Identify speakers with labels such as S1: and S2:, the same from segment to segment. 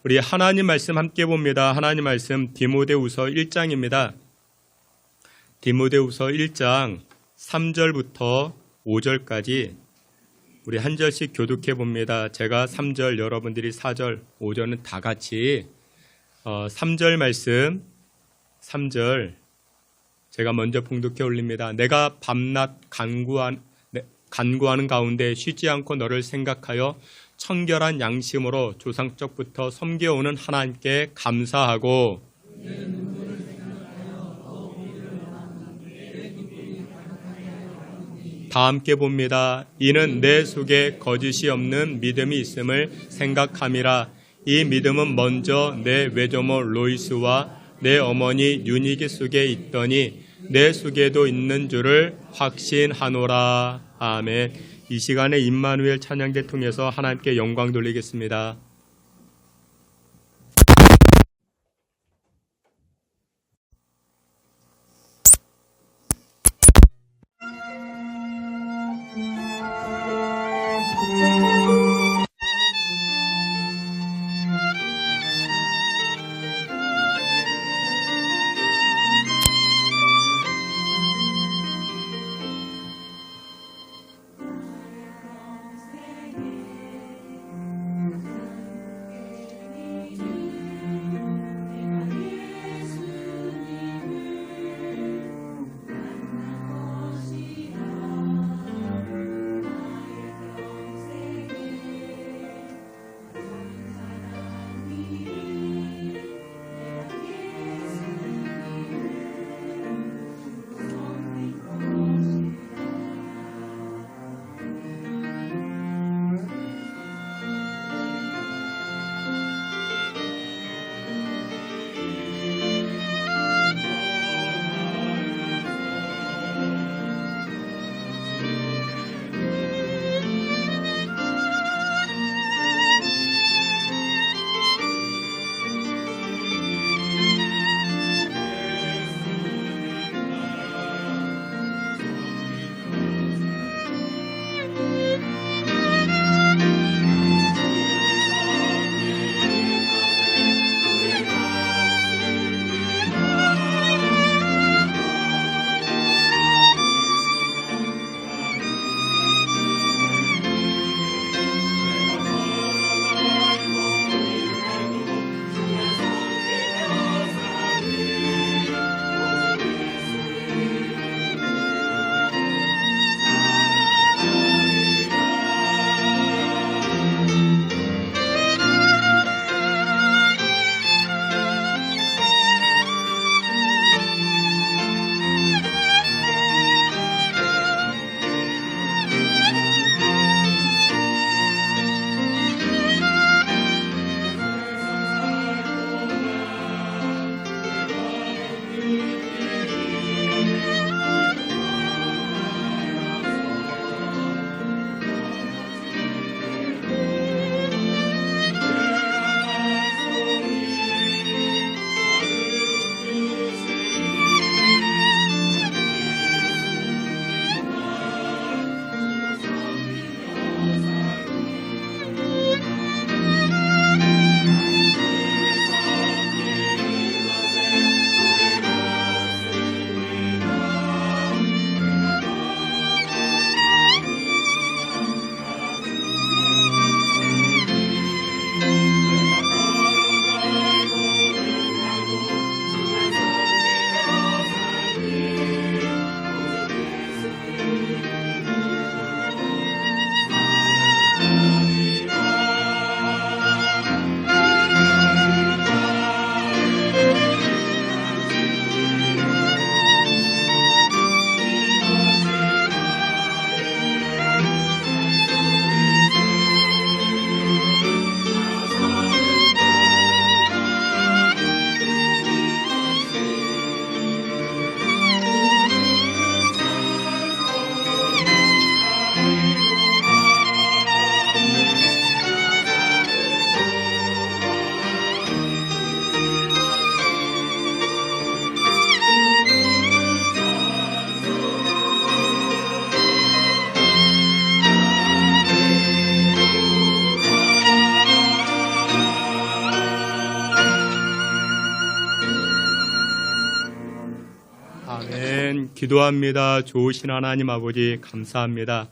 S1: 우리 하나님 말씀 함께 봅니다. 하나님 말씀 디모데후서 1장입니다. 디모데후서 1장 3절부터 5절까지 우리 한 절씩 교독해 봅니다. 제가 3절, 여러분들이 4절, 5절은 다 같이 3절 말씀, 3절 제가 먼저 봉독해 올립니다. 내가 밤낮 간구하는 가운데 쉬지 않고 너를 생각하여 청결한 양심으로 조상적부터 섬겨오는 하나님께 감사하고 다 함께 봅니다. 이는 내 속에 거짓이 없는 믿음이 있음을 생각함이라. 이 믿음은 먼저 내 외조모 로이스와 내 어머니 유니게 속에 있더니 내 속에도 있는 줄을 확신하노라. 아멘. 이 시간에 임마누엘 찬양대 통해서 하나님께 영광 돌리겠습니다. 기도합니다. 좋으신 하나님 아버지 감사합니다.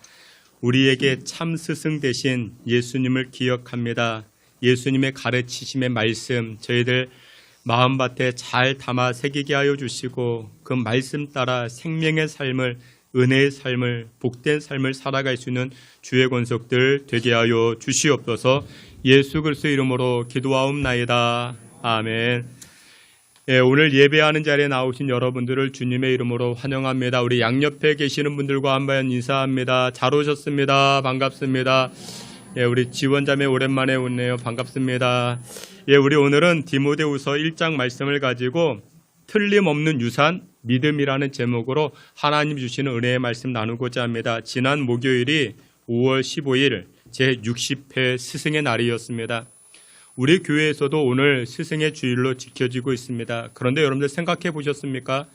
S1: 우리에게 참 스승 되신 예수님을 기억합니다. 예수님의 가르치심의 말씀 저희들 마음밭에 잘 담아 새기게 하여 주시고 그 말씀 따라 생명의 삶을, 은혜의 삶을, 복된 삶을 살아갈 수 있는 주의 권속들 되게 하여 주시옵소서. 예수 그리스도 이름으로 기도하옵나이다. 아멘. 예, 오늘 예배하는 자리에 나오신 여러분들을 주님의 이름으로 환영합니다. 우리 양옆에 계시는 분들과 한번 인사합니다. 잘 오셨습니다. 반갑습니다. 예, 우리 지원자매 오랜만에 오네요. 반갑습니다. 예, 우리 오늘은 디모데후서 1장 말씀을 가지고 틀림없는 유산, 믿음이라는 제목으로 하나님 주시는 은혜의 말씀 나누고자 합니다. 지난 목요일이 5월 15일 제60회 스승의 날이었습니다. 우리 교회에서도 오늘 스승의 주일로 지켜지고 있습니다. 그런데 여러분들 생각해 보셨습니까?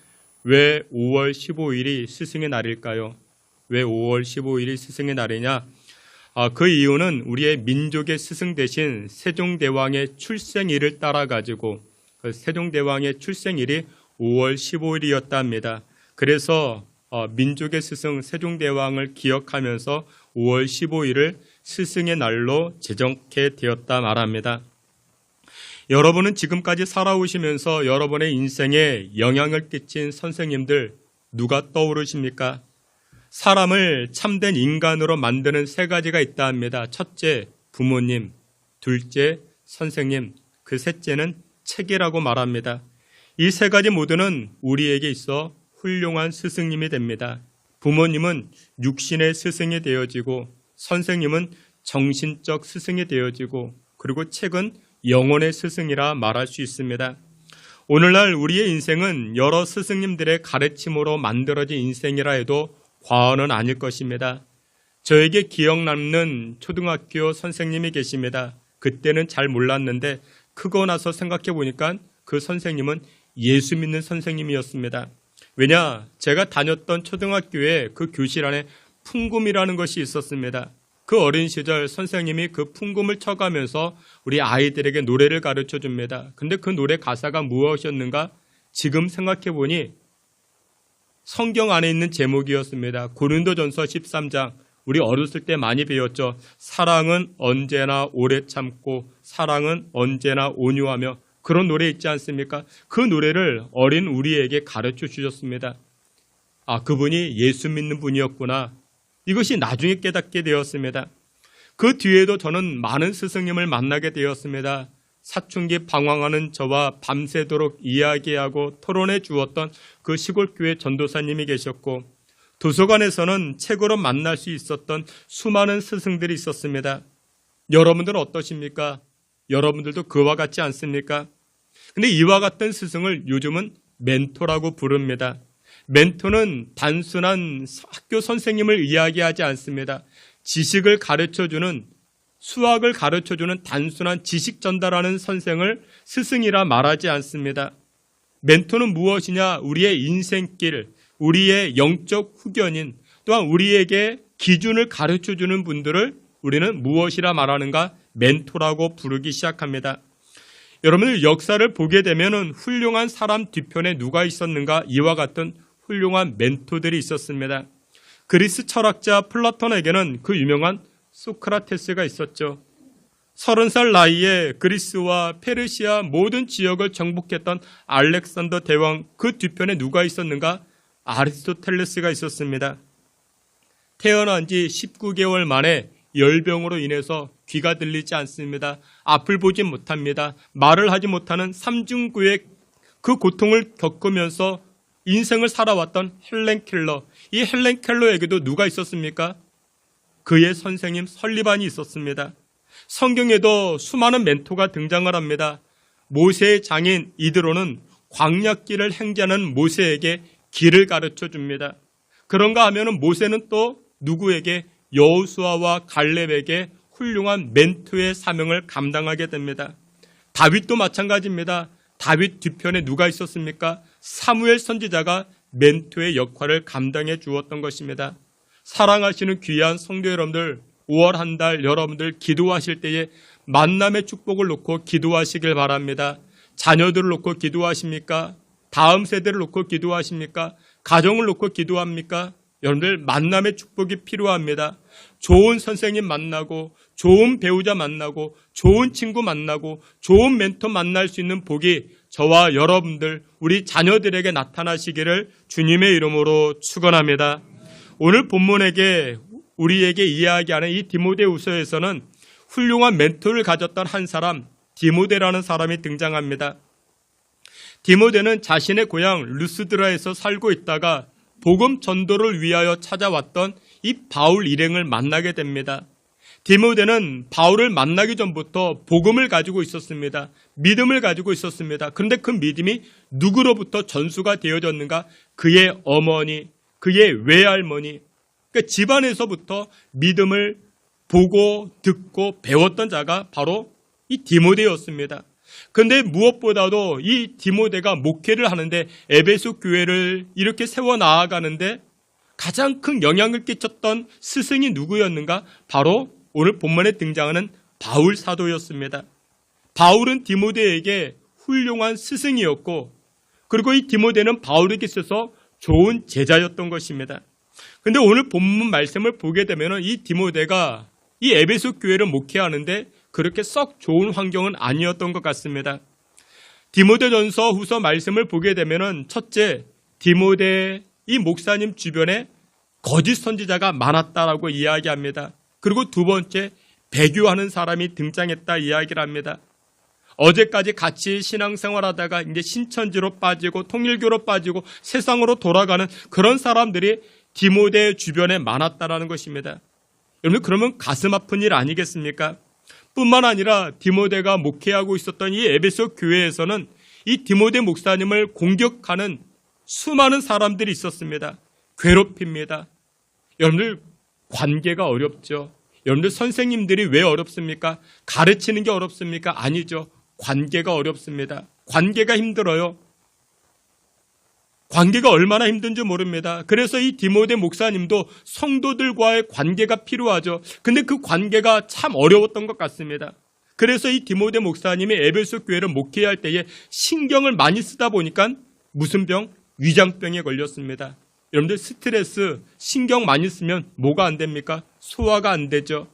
S1: 왜 5월 15일이 스승의 날일까요? 왜 5월 15일이 스승의 날이냐? 그 이유는 우리의 민족의 스승 대신 세종대왕의 출생일을 따라가지고 그 세종대왕의 출생일이 5월 15일이었다 합니다. 그래서 민족의 스승 세종대왕을 기억하면서 5월 15일을 스승의 날로 제정케 되었다 말합니다. 여러분은 지금까지 살아오시면서 여러분의 인생에 영향을 끼친 선생님들 누가 떠오르십니까? 사람을 참된 인간으로 만드는 세 가지가 있다 합니다. 첫째, 부모님. 둘째, 선생님. 그 셋째는 책이라고 말합니다. 이 세 가지 모두는 우리에게 있어 훌륭한 스승님이 됩니다. 부모님은 육신의 스승이 되어지고 선생님은 정신적 스승이 되어지고 그리고 책은 영혼의 스승이라 말할 수 있습니다. 오늘날 우리의 인생은 여러 스승님들의 가르침으로 만들어진 인생이라 해도 과언은 아닐 것입니다. 저에게 기억 남는 초등학교 선생님이 계십니다. 그때는 잘 몰랐는데 크고 나서 생각해 보니까 그 선생님은 예수 믿는 선생님이었습니다. 왜냐? 제가 다녔던 초등학교에 그 교실 안에 풍금이라는 것이 있었습니다. 그 어린 시절 선생님이 그 풍금을 쳐가면서 우리 아이들에게 노래를 가르쳐 줍니다. 근데 그 노래 가사가 무엇이었는가? 지금 생각해 보니 성경 안에 있는 제목이었습니다. 고린도전서 13장. 우리 어렸을 때 많이 배웠죠. 사랑은 언제나 오래 참고 사랑은 언제나 온유하며 그런 노래 있지 않습니까? 그 노래를 어린 우리에게 가르쳐 주셨습니다. 그분이 예수 믿는 분이었구나. 이것이 나중에 깨닫게 되었습니다. 그 뒤에도 저는 많은 스승님을 만나게 되었습니다. 사춘기 방황하는 저와 밤새도록 이야기하고 토론해 주었던 그 시골교회 전도사님이 계셨고 도서관에서는 책으로 만날 수 있었던 수많은 스승들이 있었습니다. 여러분들은 어떠십니까? 여러분들도 그와 같지 않습니까? 근데 이와 같은 스승을 요즘은 멘토라고 부릅니다. 멘토는 단순한 학교 선생님을 이야기하지 않습니다. 지식을 가르쳐주는, 수학을 가르쳐주는 단순한 지식 전달하는 선생을 스승이라 말하지 않습니다. 멘토는 무엇이냐? 우리의 인생길, 우리의 영적 후견인, 또한 우리에게 기준을 가르쳐주는 분들을 우리는 무엇이라 말하는가? 멘토라고 부르기 시작합니다. 여러분들 역사를 보게 되면 훌륭한 사람 뒤편에 누가 있었는가? 이와 같은 훌륭한 멘토들이 있었습니다. 그리스 철학자 플라톤에게는 그 유명한 소크라테스가 있었죠. 30살 나이에 그리스와 페르시아 모든 지역을 정복했던 알렉산더 대왕 그 뒤편에 누가 있었는가? 아리스토텔레스가 있었습니다. 태어난 지 19개월 만에 열병으로 인해서 귀가 들리지 않습니다. 앞을 보지 못합니다. 말을 하지 못하는 삼중구의 그 고통을 겪으면서 인생을 살아왔던 헬렌 켈러. 이 헬렌 켈러에게도 누가 있었습니까? 그의 선생님 설리반이 있었습니다. 성경에도 수많은 멘토가 등장을 합니다. 모세의 장인 이드로는 광야길을 행자는 모세에게 길을 가르쳐 줍니다. 그런가 하면 모세는 또 누구에게? 여호수아와 갈렙에게 훌륭한 멘토의 사명을 감당하게 됩니다. 다윗도 마찬가지입니다. 다윗 뒤편에 누가 있었습니까? 사무엘 선지자가 멘토의 역할을 감당해 주었던 것입니다. 사랑하시는 귀한 성도 여러분들, 5월 한 달 여러분들 기도하실 때에 만남의 축복을 놓고 기도하시길 바랍니다. 자녀들을 놓고 기도하십니까? 다음 세대를 놓고 기도하십니까? 가정을 놓고 기도합니까? 여러분들 만남의 축복이 필요합니다. 좋은 선생님 만나고 좋은 배우자 만나고 좋은 친구 만나고 좋은 멘토 만날 수 있는 복이 저와 여러분들 우리 자녀들에게 나타나시기를 주님의 이름으로 축원합니다. 오늘 본문에게 우리에게 이야기하는 이 디모데후서에서는 훌륭한 멘토를 가졌던 한 사람 디모데라는 사람이 등장합니다. 디모데는 자신의 고향 루스드라에서 살고 있다가 복음 전도를 위하여 찾아왔던 이 바울 일행을 만나게 됩니다. 디모데는 바울을 만나기 전부터 복음을 가지고 있었습니다. 믿음을 가지고 있었습니다. 그런데 그 믿음이 누구로부터 전수가 되어졌는가? 그의 어머니, 그의 외할머니, 그러니까 집안에서부터 믿음을 보고 듣고 배웠던 자가 바로 이 디모데였습니다. 그런데 무엇보다도 이 디모데가 목회를 하는데 에베소 교회를 이렇게 세워 나아가는데 가장 큰 영향을 끼쳤던 스승이 누구였는가? 바로 오늘 본문에 등장하는 바울 사도였습니다. 바울은 디모데에게 훌륭한 스승이었고 그리고 이 디모데는 바울에게 있어서 좋은 제자였던 것입니다. 그런데 오늘 본문 말씀을 보게 되면 이 디모데가 이 에베소 교회를 목회하는데 그렇게 썩 좋은 환경은 아니었던 것 같습니다. 디모데전서 후서 말씀을 보게 되면 첫째, 디모데 이 목사님 주변에 거짓 선지자가 많았다라고 이야기합니다. 그리고 두 번째, 배교하는 사람이 등장했다 이야기를 합니다. 어제까지 같이 신앙생활하다가 이제 신천지로 빠지고 통일교로 빠지고 세상으로 돌아가는 그런 사람들이 디모데 주변에 많았다라는 것입니다. 여러분 그러면 가슴 아픈 일 아니겠습니까? 뿐만 아니라 디모데가 목회하고 있었던 이 에베소 교회에서는 이 디모데 목사님을 공격하는 수많은 사람들이 있었습니다. 괴롭힙니다. 여러분들 관계가 어렵죠. 여러분들 선생님들이 왜 어렵습니까? 가르치는 게 어렵습니까? 아니죠. 관계가 어렵습니다. 관계가 힘들어요. 관계가 얼마나 힘든지 모릅니다. 그래서 이 디모데 목사님도 성도들과의 관계가 필요하죠. 근데 그 관계가 참 어려웠던 것 같습니다. 그래서 이 디모데 목사님이 에베소 교회를 목회할 때에 신경을 많이 쓰다 보니까 무슨 병? 위장병에 걸렸습니다. 여러분들 스트레스, 신경 많이 쓰면 뭐가 안 됩니까? 소화가 안 되죠.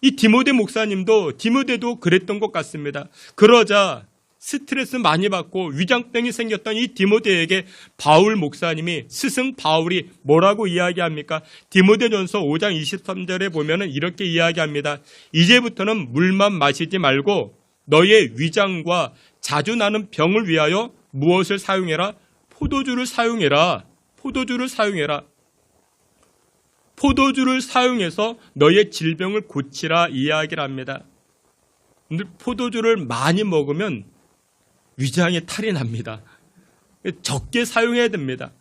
S1: 이 디모데 목사님도 디모데도 그랬던 것 같습니다. 그러자 스트레스 많이 받고 위장병이 생겼던 이 디모데에게 바울 목사님이 스승 바울이 뭐라고 이야기합니까? 디모데전서 5장 23절에 보면은 이렇게 이야기합니다. 이제부터는 물만 마시지 말고 너의 위장과 자주 나는 병을 위하여 무엇을 사용해라? 포도주를 사용해라. 포도주를 사용해라. 포도주를 사용해서 너의 질병을 고치라 이야기를 합니다. 근데 포도주를 많이 먹으면 위장에 탈이 납니다. 적게 사용해야 됩니다.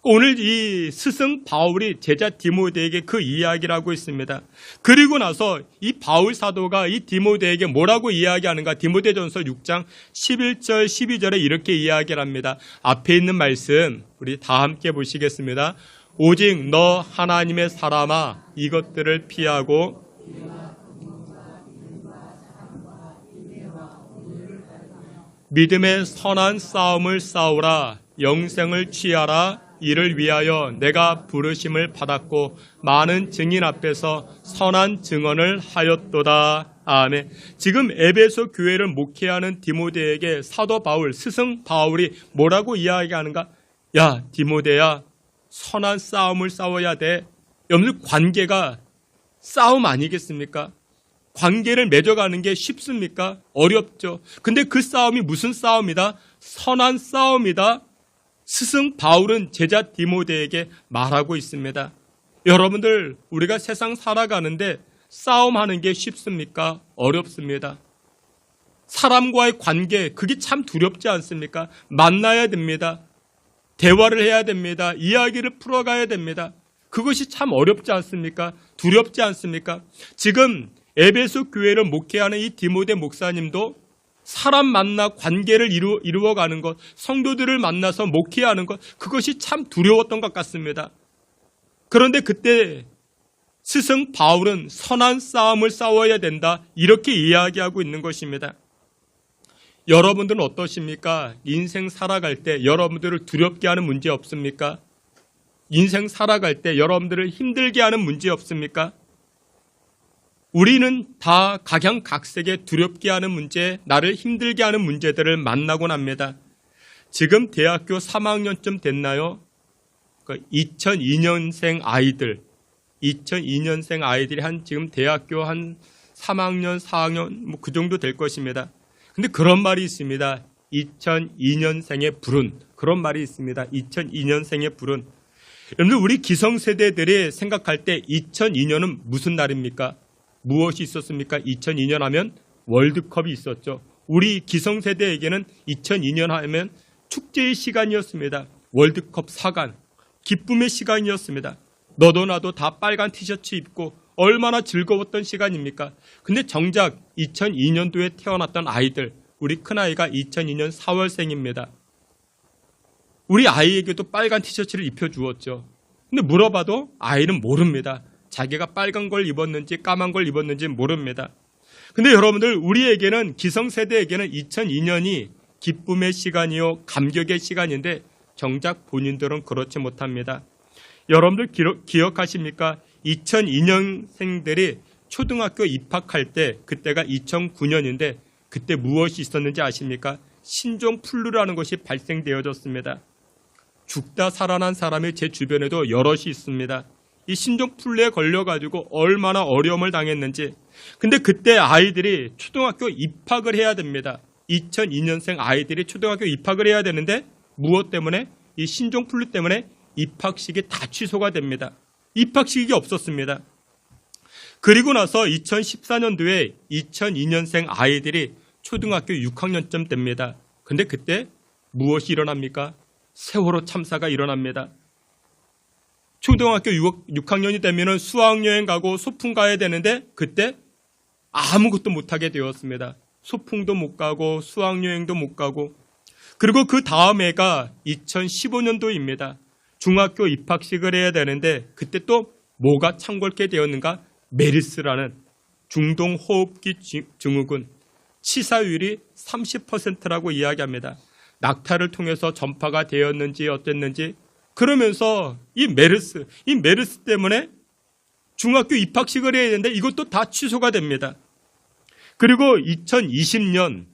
S1: 오늘 이 스승 바울이 제자 디모데에게 그 이야기를 하고 있습니다. 그리고 나서 이 바울 사도가 이 디모데에게 뭐라고 이야기하는가? 디모데전서 6장 11절 12절에 이렇게 이야기를 합니다. 앞에 있는 말씀 우리 다 함께 보시겠습니다. 오직 너 하나님의 사람아 이것들을 피하고 믿음의 선한 싸움을 싸우라. 영생을 취하라. 이를 위하여 내가 부르심을 받았고 많은 증인 앞에서 선한 증언을 하였도다. 아멘. 지금 에베소 교회를 목회하는 디모데에게 사도 바울, 스승 바울이 뭐라고 이야기하는가? 야, 디모데야, 선한 싸움을 싸워야 돼. 여러분들 관계가 싸움 아니겠습니까? 관계를 맺어가는 게 쉽습니까? 어렵죠. 근데 그 싸움이 무슨 싸움이다? 선한 싸움이다. 스승 바울은 제자 디모데에게 말하고 있습니다. 여러분들 우리가 세상 살아가는데 싸움하는 게 쉽습니까? 어렵습니다. 사람과의 관계 그게 참 두렵지 않습니까? 만나야 됩니다. 대화를 해야 됩니다. 이야기를 풀어가야 됩니다. 그것이 참 어렵지 않습니까? 두렵지 않습니까? 지금 에베소 교회를 목회하는 이 디모데 목사님도 사람 만나 관계를 이루어가는 것, 성도들을 만나서 목회하는 것, 그것이 참 두려웠던 것 같습니다. 그런데 그때 스승 바울은 선한 싸움을 싸워야 된다, 이렇게 이야기하고 있는 것입니다. 여러분들은 어떠십니까? 인생 살아갈 때 여러분들을 두렵게 하는 문제 없습니까? 인생 살아갈 때 여러분들을 힘들게 하는 문제 없습니까? 우리는 다 각양각색의 두렵게 하는 문제, 나를 힘들게 하는 문제들을 만나곤 합니다. 지금 대학교 3학년쯤 됐나요? 2002년생 아이들, 2002년생 아이들이 지금 대학교 한 3학년, 4학년 그 정도 될 것입니다. 근데 그런 말이 있습니다. 2002년생의 불운. 그런 말이 있습니다. 2002년생의 불운. 여러분들 우리 기성세대들이 생각할 때 2002년은 무슨 날입니까? 무엇이 있었습니까? 2002년 하면 월드컵이 있었죠. 우리 기성세대에게는 2002년 하면 축제의 시간이었습니다. 월드컵 4강, 기쁨의 시간이었습니다. 너도 나도 다 빨간 티셔츠 입고 얼마나 즐거웠던 시간입니까? 근데 정작 2002년도에 태어났던 아이들, 우리 큰아이가 2002년 4월생입니다. 우리 아이에게도 빨간 티셔츠를 입혀주었죠. 근데 물어봐도 아이는 모릅니다. 자기가 빨간 걸 입었는지 까만 걸 입었는지 모릅니다. 근데 여러분들 우리에게는 기성세대에게는 2002년이 기쁨의 시간이요 감격의 시간인데 정작 본인들은 그렇지 못합니다. 여러분들 기억하십니까? 2002년생들이 초등학교 입학할 때 그때가 2009년인데 그때 무엇이 있었는지 아십니까? 신종플루라는 것이 발생되어졌습니다. 죽다 살아난 사람이 제 주변에도 여럿이 있습니다. 이 신종플루에 걸려가지고 얼마나 어려움을 당했는지. 근데 그때 아이들이 초등학교 입학을 해야 됩니다. 2002년생 아이들이 초등학교 입학을 해야 되는데 무엇 때문에? 이 신종플루 때문에 입학식이 다 취소가 됩니다. 입학식이 없었습니다. 그리고 나서 2014년도에 2002년생 아이들이 초등학교 6학년쯤 됩니다. 근데 그때 무엇이 일어납니까? 세월호 참사가 일어납니다. 초등학교 6학년이 되면 수학여행 가고 소풍 가야 되는데 그때 아무것도 못하게 되었습니다. 소풍도 못 가고 수학여행도 못 가고. 그리고 그 다음 해가 2015년도입니다. 중학교 입학식을 해야 되는데 그때 또 뭐가 창궐게 되었는가? 메르스라는 중동호흡기 증후군 치사율이 30%라고 이야기합니다. 낙타를 통해서 전파가 되었는지 어땠는지. 그러면서 이 메르스 때문에 중학교 입학식을 해야 되는데 이것도 다 취소가 됩니다. 그리고 2002년생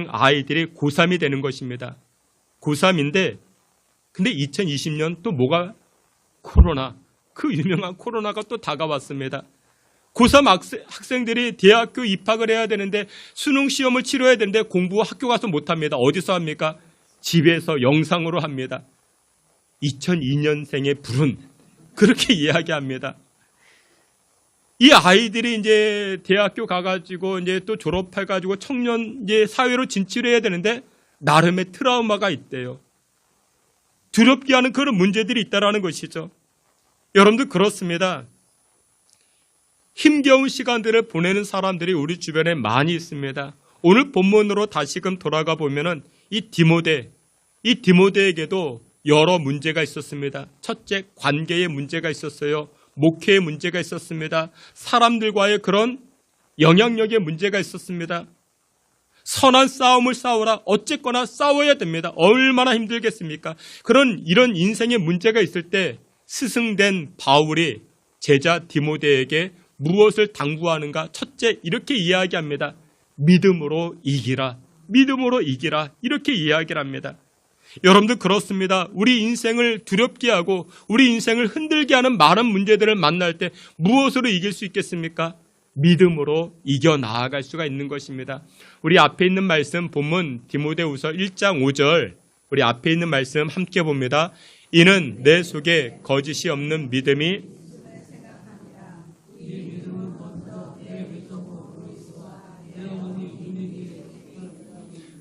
S1: 아이들이 고3이 되는 것입니다. 고3인데 근데 2020년 또 뭐가? 코로나. 그 유명한 코로나가 또 다가왔습니다. 고3 학생들이 대학교 입학을 해야 되는데 수능 시험을 치러야 되는데 공부 학교 가서 못합니다. 어디서 합니까? 집에서 영상으로 합니다. 2002년생의 불운. 그렇게 이야기합니다. 이 아이들이 이제 대학교 가가지고 이제 또 졸업해가지고 청년 이제 사회로 진출해야 되는데 나름의 트라우마가 있대요. 두렵게 하는 그런 문제들이 있다라는 것이죠. 여러분들 그렇습니다. 힘겨운 시간들을 보내는 사람들이 우리 주변에 많이 있습니다. 오늘 본문으로 다시금 돌아가 보면은 이 디모데에게도 여러 문제가 있었습니다. 첫째, 관계의 문제가 있었어요. 목회의 문제가 있었습니다. 사람들과의 그런 영향력의 문제가 있었습니다. 선한 싸움을 싸우라. 어쨌거나 싸워야 됩니다. 얼마나 힘들겠습니까? 이런 인생의 문제가 있을 때 스승된 바울이 제자 디모데에게 무엇을 당부하는가? 첫째, 이렇게 이야기합니다. 믿음으로 이기라. 믿음으로 이기라. 이렇게 이야기를 합니다. 여러분들 그렇습니다. 우리 인생을 두렵게 하고 우리 인생을 흔들게 하는 많은 문제들을 만날 때 무엇으로 이길 수 있겠습니까? 믿음으로 이겨 나아갈 수가 있는 것입니다. 우리 앞에 있는 말씀 본문 디모데후서 1장 5절 우리 앞에 있는 말씀 함께 봅니다. 이는 내 속에 거짓이 없는 믿음이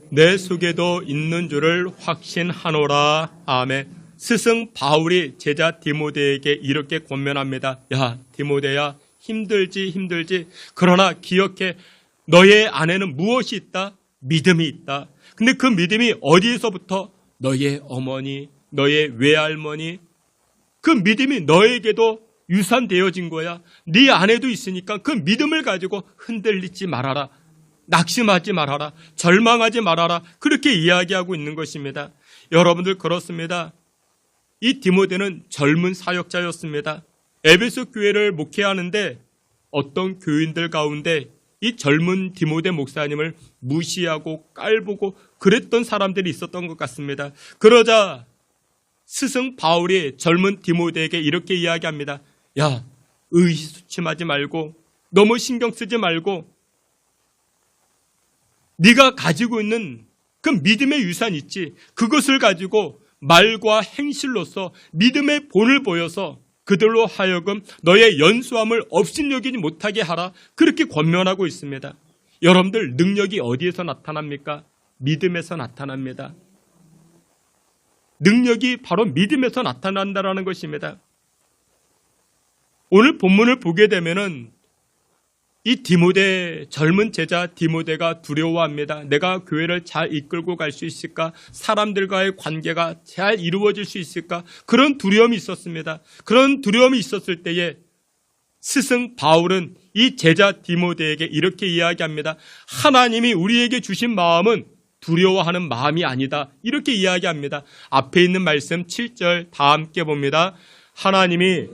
S1: 내 속에도 있는 줄을 확신하노라. 아멘. 스승 바울이 제자 디모데에게 이렇게 권면합니다. 야, 디모데야, 힘들지. 그러나 기억해. 너의 안에는 무엇이 있다? 믿음이 있다. 근데 그 믿음이 어디에서부터? 너의 어머니, 너의 외할머니, 그 믿음이 너에게도 유산되어진 거야. 네 안에도 있으니까 그 믿음을 가지고 흔들리지 말아라. 낙심하지 말아라. 절망하지 말아라. 그렇게 이야기하고 있는 것입니다. 여러분들 그렇습니다. 이 디모데는 젊은 사역자였습니다. 에베소 교회를 목회하는데 어떤 교인들 가운데 이 젊은 디모데 목사님을 무시하고 깔보고 그랬던 사람들이 있었던 것 같습니다. 그러자 스승 바울이 젊은 디모데에게 이렇게 이야기합니다. 야, 의기소침하지 말고 너무 신경 쓰지 말고 네가 가지고 있는 그 믿음의 유산 있지, 그것을 가지고 말과 행실로서 믿음의 본을 보여서 그들로 하여금 너의 연수함을 업신여기지 못하게 하라. 그렇게 권면하고 있습니다. 여러분들 능력이 어디에서 나타납니까? 믿음에서 나타납니다. 능력이 바로 믿음에서 나타난다는 것입니다. 오늘 본문을 보게 되면은 이 디모데, 젊은 제자 디모데가 두려워합니다. 내가 교회를 잘 이끌고 갈 수 있을까? 사람들과의 관계가 잘 이루어질 수 있을까? 그런 두려움이 있었습니다. 그런 두려움이 있었을 때에 스승 바울은 이 제자 디모데에게 이렇게 이야기합니다. 하나님이 우리에게 주신 마음은 두려워하는 마음이 아니다. 이렇게 이야기합니다. 앞에 있는 말씀 7절 다 함께 봅니다. 하나님이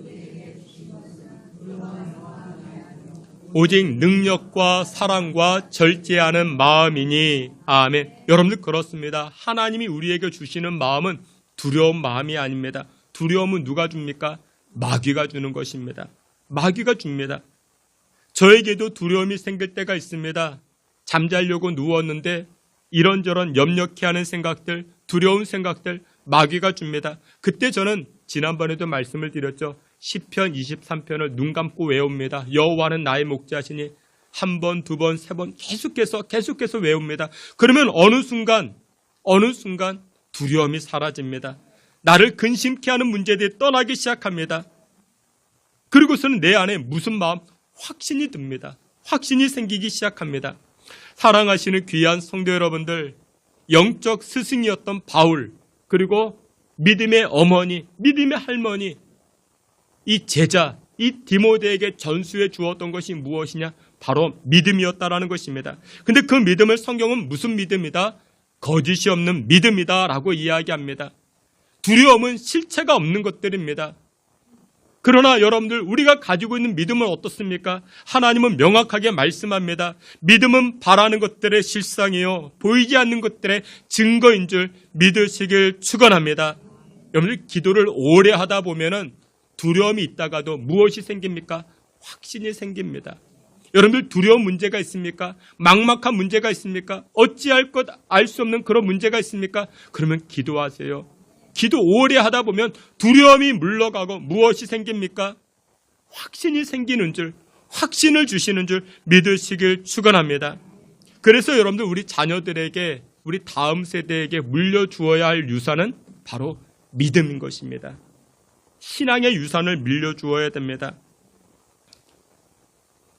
S1: 오직 능력과 사랑과 절제하는 마음이니. 아멘. 여러분들 그렇습니다. 하나님이 우리에게 주시는 마음은 두려운 마음이 아닙니다. 두려움은 누가 줍니까? 마귀가 주는 것입니다. 마귀가 줍니다. 저에게도 두려움이 생길 때가 있습니다. 잠자려고 누웠는데 이런저런 염려케 하는 생각들, 두려운 생각들 마귀가 줍니다. 그때 저는 지난번에도 말씀을 드렸죠. 시편 23편을 눈 감고 외웁니다. 여호와는 나의 목자시니 한 번, 두 번, 세 번 계속해서 외웁니다. 그러면 어느 순간 두려움이 사라집니다. 나를 근심케 하는 문제들이 떠나기 시작합니다. 그리고서는 내 안에 무슨 마음? 확신이 듭니다. 확신이 생기기 시작합니다. 사랑하시는 귀한 성도 여러분들, 영적 스승이었던 바울, 그리고 믿음의 어머니, 믿음의 할머니, 이 제자, 이 디모데에게 전수해 주었던 것이 무엇이냐? 바로 믿음이었다라는 것입니다. 근데 그 믿음을 성경은 무슨 믿음이다? 거짓이 없는 믿음이다 라고 이야기합니다. 두려움은 실체가 없는 것들입니다. 그러나 여러분들, 우리가 가지고 있는 믿음은 어떻습니까? 하나님은 명확하게 말씀합니다. 믿음은 바라는 것들의 실상이요 보이지 않는 것들의 증거인 줄 믿으시길 축원합니다. 여러분들 기도를 오래 하다 보면은 두려움이 있다가도 무엇이 생깁니까? 확신이 생깁니다. 여러분들 두려운 문제가 있습니까? 막막한 문제가 있습니까? 어찌할 것 알 수 없는 그런 문제가 있습니까? 그러면 기도하세요. 기도 오래 하다 보면 두려움이 물러가고 무엇이 생깁니까? 확신이 생기는 줄, 확신을 주시는 줄 믿으시길 축원합니다. 그래서 여러분들 우리 자녀들에게, 우리 다음 세대에게 물려주어야 할 유산은 바로 믿음인 것입니다. 신앙의 유산을 물려주어야 됩니다.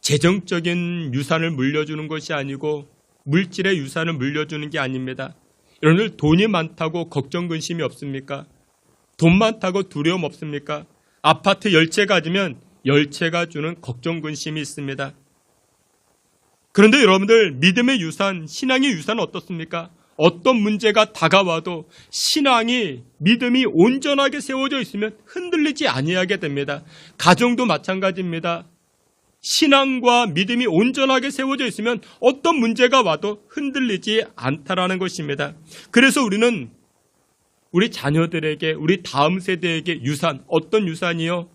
S1: 재정적인 유산을 물려주는 것이 아니고 물질의 유산을 물려주는 게 아닙니다. 여러분들 돈이 많다고 걱정 근심이 없습니까? 돈 많다고 두려움 없습니까? 아파트 10채 가지면 10채가 주는 걱정 근심이 있습니다. 그런데 여러분들 믿음의 유산, 신앙의 유산은 어떻습니까? 어떤 문제가 다가와도 신앙이, 믿음이 온전하게 세워져 있으면 흔들리지 아니하게 됩니다. 가정도 마찬가지입니다. 신앙과 믿음이 온전하게 세워져 있으면 어떤 문제가 와도 흔들리지 않다라는 것입니다. 그래서 우리는 우리 자녀들에게, 우리 다음 세대에게 유산, 어떤 유산이요?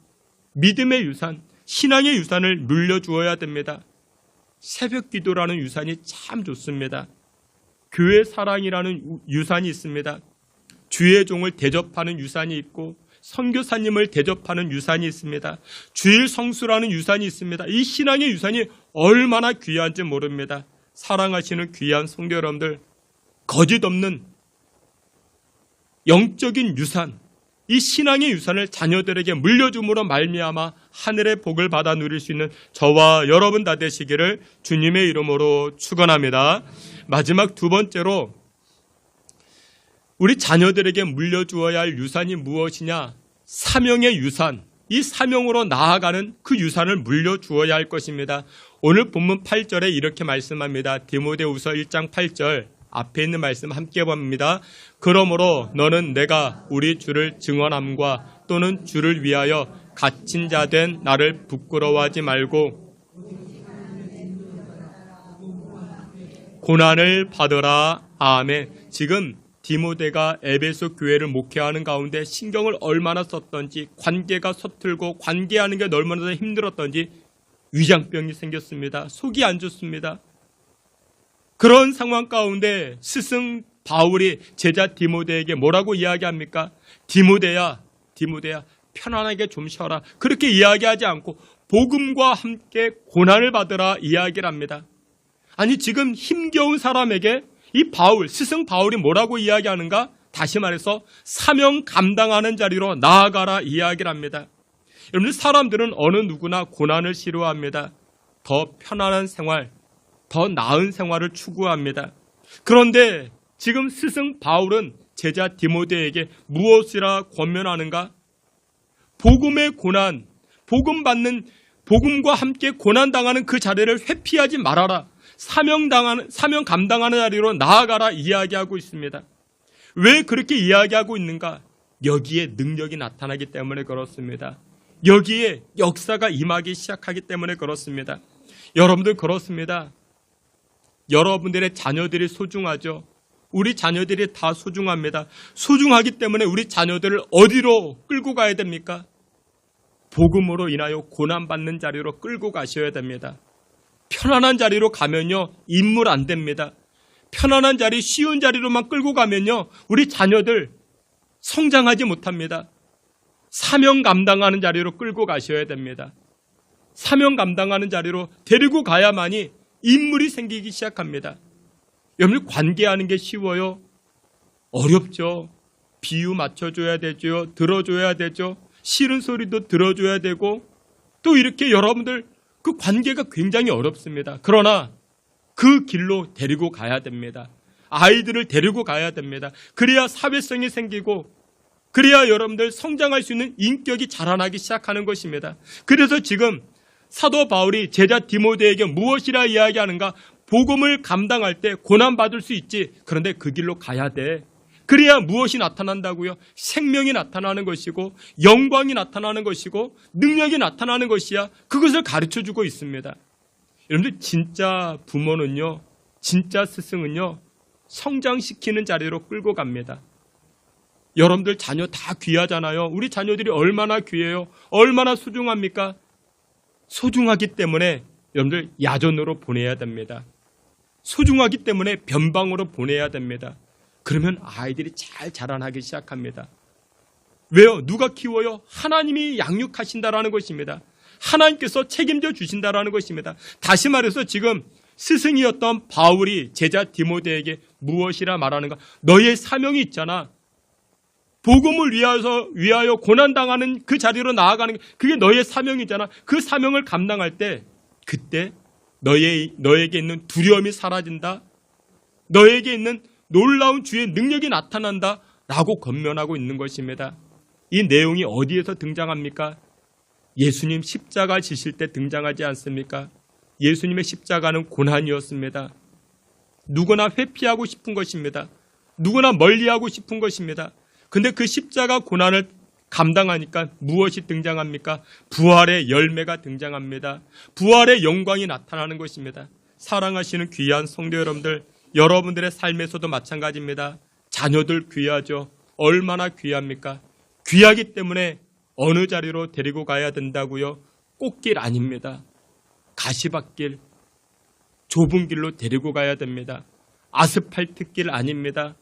S1: 믿음의 유산, 신앙의 유산을 물려주어야 됩니다. 새벽 기도라는 유산이 참 좋습니다. 교회 사랑이라는 유산이 있습니다. 주의 종을 대접하는 유산이 있고 선교사님을 대접하는 유산이 있습니다. 주일 성수라는 유산이 있습니다. 이 신앙의 유산이 얼마나 귀한지 모릅니다. 사랑하시는 귀한 성도 여러분들, 거짓 없는 영적인 유산, 이 신앙의 유산을 자녀들에게 물려줌으로 말미암아 하늘의 복을 받아 누릴 수 있는 저와 여러분 다 되시기를 주님의 이름으로 축원합니다. 마지막 두 번째로 우리 자녀들에게 물려주어야 할 유산이 무엇이냐? 사명의 유산, 이 사명으로 나아가는 그 유산을 물려주어야 할 것입니다. 오늘 본문 8절에 이렇게 말씀합니다. 디모데후서 1장 8절 앞에 있는 말씀 함께 봅니다. 그러므로 너는 내가 우리 주를 증언함과 또는 주를 위하여 갇힌 자 된 나를 부끄러워하지 말고 고난을 받으라. 아멘. 지금 디모데가 에베소 교회를 목회하는 가운데 신경을 얼마나 썼던지, 관계가 서툴고 관계하는 게 얼마나 힘들었던지 위장병이 생겼습니다. 속이 안 좋습니다. 그런 상황 가운데 스승 바울이 제자 디모데에게 뭐라고 이야기합니까? 디모데야 편안하게 좀 쉬어라. 그렇게 이야기하지 않고 복음과 함께 고난을 받으라 이야기를 합니다. 아니, 지금 힘겨운 사람에게 이 스승 바울이 뭐라고 이야기하는가? 다시 말해서 사명 감당하는 자리로 나아가라 이야기를 합니다. 여러분들, 사람들은 어느 누구나 고난을 싫어합니다. 더 편안한 생활, 더 나은 생활을 추구합니다. 그런데 지금 스승 바울은 제자 디모데에게 무엇이라 권면하는가? 복음의 고난, 복음과 함께 고난당하는 그 자리를 회피하지 말아라. 사명 감당하는 자리로 나아가라 이야기하고 있습니다. 왜 그렇게 이야기하고 있는가? 여기에 능력이 나타나기 때문에 그렇습니다. 여기에 역사가 임하기 시작하기 때문에 그렇습니다. 여러분들 그렇습니다. 여러분들의 자녀들이 소중하죠. 우리 자녀들이 다 소중합니다. 소중하기 때문에 우리 자녀들을 어디로 끌고 가야 됩니까? 복음으로 인하여 고난받는 자리로 끌고 가셔야 됩니다. 편안한 자리로 가면요, 인물 안 됩니다. 편안한 자리, 쉬운 자리로만 끌고 가면요, 우리 자녀들 성장하지 못합니다. 사명 감당하는 자리로 끌고 가셔야 됩니다. 사명 감당하는 자리로 데리고 가야만이 인물이 생기기 시작합니다. 여러분, 관계하는 게 쉬워요? 어렵죠. 비유 맞춰줘야 되죠. 들어줘야 되죠. 싫은 소리도 들어줘야 되고, 또 이렇게 여러분들 그 관계가 굉장히 어렵습니다. 그러나 그 길로 데리고 가야 됩니다. 아이들을 데리고 가야 됩니다. 그래야 사회성이 생기고, 그래야 여러분들 성장할 수 있는 인격이 자라나기 시작하는 것입니다. 그래서 지금 사도 바울이 제자 디모데에게 무엇이라 이야기하는가? 복음을 감당할 때 고난받을 수 있지. 그런데 그 길로 가야 돼. 그래야 무엇이 나타난다고요? 생명이 나타나는 것이고, 영광이 나타나는 것이고, 능력이 나타나는 것이야. 그것을 가르쳐주고 있습니다. 여러분들, 진짜 부모는요, 진짜 스승은요, 성장시키는 자리로 끌고 갑니다. 여러분들 자녀 다 귀하잖아요. 우리 자녀들이 얼마나 귀해요? 얼마나 소중합니까? 소중하기 때문에 여러분들 야전으로 보내야 됩니다. 소중하기 때문에 변방으로 보내야 됩니다. 그러면 아이들이 잘 자라나기 시작합니다. 왜요? 누가 키워요? 하나님이 양육하신다라는 것입니다. 하나님께서 책임져 주신다라는 것입니다. 다시 말해서 지금 스승이었던 바울이 제자 디모데에게 무엇이라 말하는가? 너의 사명이 있잖아. 복음을 위하여 고난당하는 그 자리로 나아가는 게 그게 너의 사명이잖아. 그 사명을 감당할 때 그때 너에게 있는 두려움이 사라진다. 너에게 있는 놀라운 주의 능력이 나타난다 라고 권면하고 있는 것입니다. 이 내용이 어디에서 등장합니까? 예수님 십자가 지실 때 등장하지 않습니까? 예수님의 십자가는 고난이었습니다. 누구나 회피하고 싶은 것입니다. 누구나 멀리하고 싶은 것입니다. 근데 그 십자가 고난을 감당하니까 무엇이 등장합니까? 부활의 열매가 등장합니다. 부활의 영광이 나타나는 것입니다. 사랑하시는 귀한 성도 여러분들, 여러분들의 삶에서도 마찬가지입니다. 자녀들 귀하죠. 얼마나 귀합니까? 귀하기 때문에 어느 자리로 데리고 가야 된다고요? 꽃길 아닙니다. 가시밭길, 좁은 길로 데리고 가야 됩니다. 아스팔트 길 아닙니다.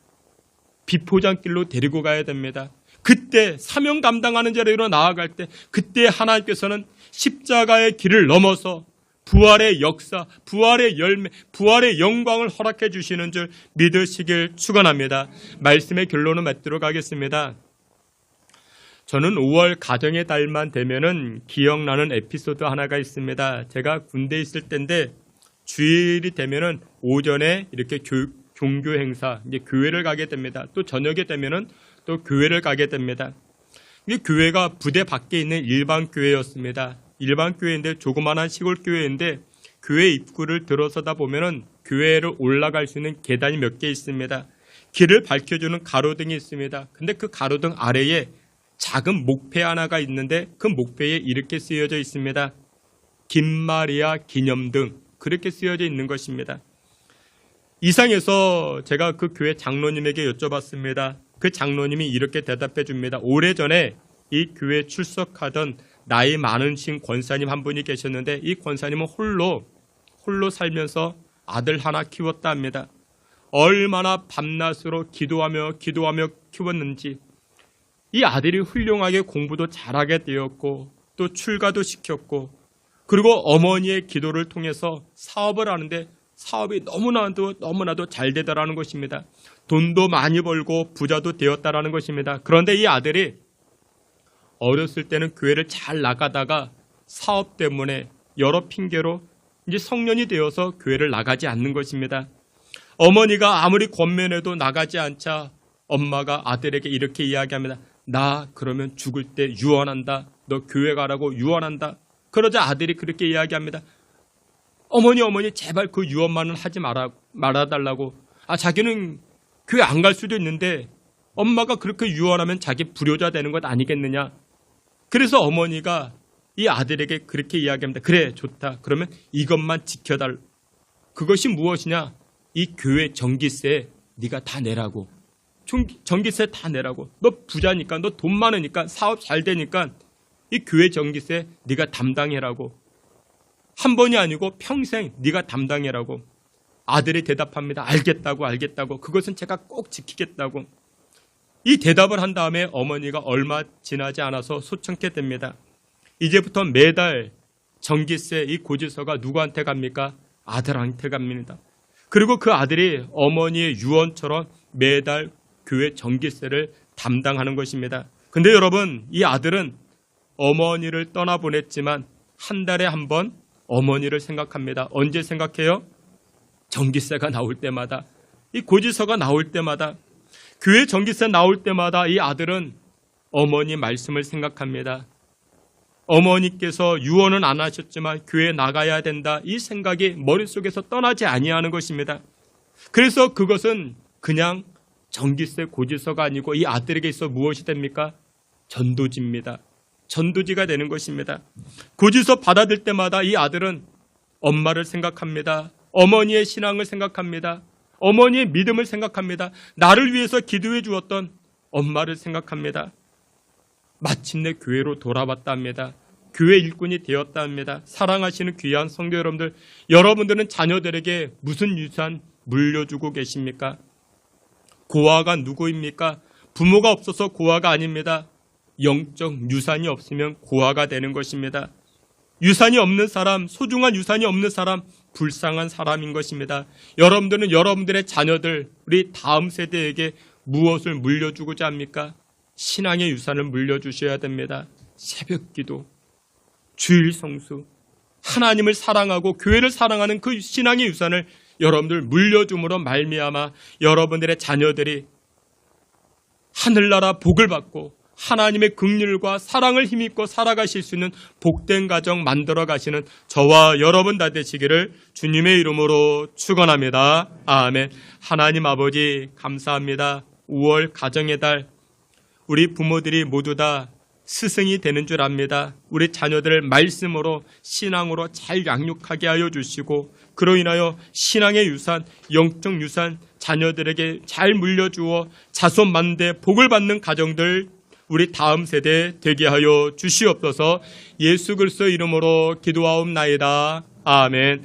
S1: 비포장길로 데리고 가야 됩니다. 그때 사명 감당하는 자리로 나아갈 때 그때 하나님께서는 십자가의 길을 넘어서 부활의 역사, 부활의 열매, 부활의 영광을 허락해 주시는 줄 믿으시길 축원합니다. 말씀의 결론을 맺도록 하겠습니다. 저는 5월 가정의 달만 되면은 기억나는 에피소드 하나가 있습니다. 제가 군대에 있을 때인데 주일이 되면은 오전에 이렇게 종교 행사, 이제 교회를 가게 됩니다. 또 저녁에 되면은 또 교회를 가게 됩니다. 이 교회가 부대 밖에 있는 일반 교회였습니다. 일반 교회인데 조그마한 시골 교회인데 교회 입구를 들어서다 보면은 교회를 올라갈 수 있는 계단이 몇 개 있습니다. 길을 밝혀주는 가로등이 있습니다. 근데 그 가로등 아래에 작은 목패 하나가 있는데 그 목패에 이렇게 쓰여져 있습니다. 김마리아 기념등, 그렇게 쓰여져 있는 것입니다. 이상해서 제가 그 교회 장로님에게 여쭤봤습니다. 그 장로님이 이렇게 대답해 줍니다. 오래전에 이 교회에 출석하던 나이 많으신 권사님 한 분이 계셨는데 이 권사님은 홀로 살면서 아들 하나 키웠다 합니다. 얼마나 밤낮으로 기도하며 키웠는지 이 아들이 훌륭하게 공부도 잘하게 되었고 또 출가도 시켰고 그리고 어머니의 기도를 통해서 사업을 하는데 사업이 너무나도 잘 되더라는 것입니다. 돈도 많이 벌고 부자도 되었다라는 것입니다. 그런데 이 아들이 어렸을 때는 교회를 잘 나가다가 사업 때문에 여러 핑계로 이제 성년이 되어서 교회를 나가지 않는 것입니다. 어머니가 아무리 권면해도 나가지 않자 엄마가 아들에게 이렇게 이야기합니다. 나 그러면 죽을 때 유언한다. 너 교회 가라고 유언한다. 그러자 아들이 그렇게 이야기합니다. 어머니 제발 그 유언만은 하지 말아달라고. 자기는 교회 안 갈 수도 있는데 엄마가 그렇게 유언하면 자기 불효자 되는 것 아니겠느냐. 그래서 어머니가 이 아들에게 그렇게 이야기합니다. 그래 좋다. 그러면 이것만 지켜달. 그것이 무엇이냐. 이 교회 전기세 네가 다 내라고. 전기세 다 내라고. 너 부자니까 너 돈 많으니까 사업 잘 되니까 이 교회 전기세 네가 담당해라고. 한 번이 아니고 평생 네가 담당해라고. 아들이 대답합니다. 알겠다고. 그것은 제가 꼭 지키겠다고. 이 대답을 한 다음에 어머니가 얼마 지나지 않아서 소청케 됩니다. 이제부터 매달 전기세 이 고지서가 누구한테 갑니까? 아들한테 갑니다. 그리고 그 아들이 어머니의 유언처럼 매달 교회 전기세를 담당하는 것입니다. 근데 여러분, 이 아들은 어머니를 떠나보냈지만 한 달에 한 번 어머니를 생각합니다. 언제 생각해요? 전기세가 나올 때마다, 이 고지서가 나올 때마다, 교회 전기세 나올 때마다 이 아들은 어머니 말씀을 생각합니다. 어머니께서 유언은 안 하셨지만 교회에 나가야 된다. 이 생각이 머릿속에서 떠나지 아니하는 것입니다. 그래서 그것은 그냥 전기세 고지서가 아니고 이 아들에게 있어 무엇이 됩니까? 전도지입니다. 전도지가 되는 것입니다. 고지서 받아들 때마다 이 아들은 엄마를 생각합니다. 어머니의 신앙을 생각합니다. 어머니의 믿음을 생각합니다. 나를 위해서 기도해 주었던 엄마를 생각합니다. 마침내 교회로 돌아왔다 합니다. 교회 일꾼이 되었다 합니다. 사랑하시는 귀한 성도 여러분들, 여러분들은 자녀들에게 무슨 유산 물려주고 계십니까? 고아가 누구입니까? 부모가 없어서 고아가 아닙니다. 영적 유산이 없으면 고아가 되는 것입니다. 유산이 없는 사람, 소중한 유산이 없는 사람, 불쌍한 사람인 것입니다. 여러분들은 여러분들의 자녀들, 우리 다음 세대에게 무엇을 물려주고자 합니까? 신앙의 유산을 물려주셔야 됩니다. 새벽기도, 주일 성수, 하나님을 사랑하고 교회를 사랑하는 그 신앙의 유산을 여러분들 물려줌으로 말미암아 여러분들의 자녀들이 하늘나라 복을 받고 하나님의 긍휼과 사랑을 힘입고 살아가실 수 있는 복된 가정 만들어 가시는 저와 여러분 다 되시기를 주님의 이름으로 축원합니다. 아멘. 하나님 아버지 감사합니다. 5월 가정의 달, 우리 부모들이 모두 다 스승이 되는 줄 압니다. 우리 자녀들을 말씀으로 신앙으로 잘 양육하게 하여 주시고 그로 인하여 신앙의 유산, 영적 유산 자녀들에게 잘 물려주어 자손 만대 복을 받는 가정들 우리 다음 세대 되게 하여 주시옵소서. 예수 그리스도 이름으로 기도하옵나이다. 아멘.